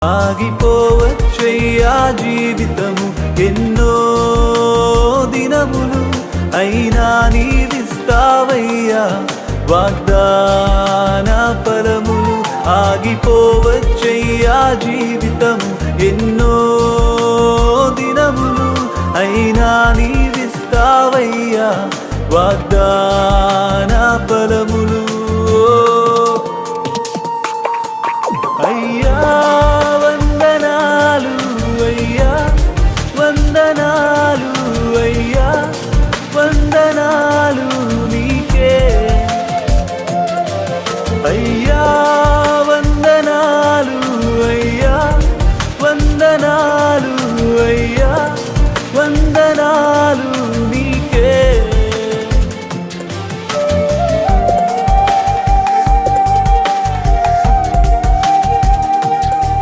ఆగిపోవచ్చయ్యా జీవితము ఎన్నో దినములు అయినా నీవిస్తావయ్యా వాగ్దాన ఫలములు. ఆగిపోవచ్చయ్యా జీవితము ఎన్నో దినములు అయినా నీవిస్తావయ్యా వాగ్దాన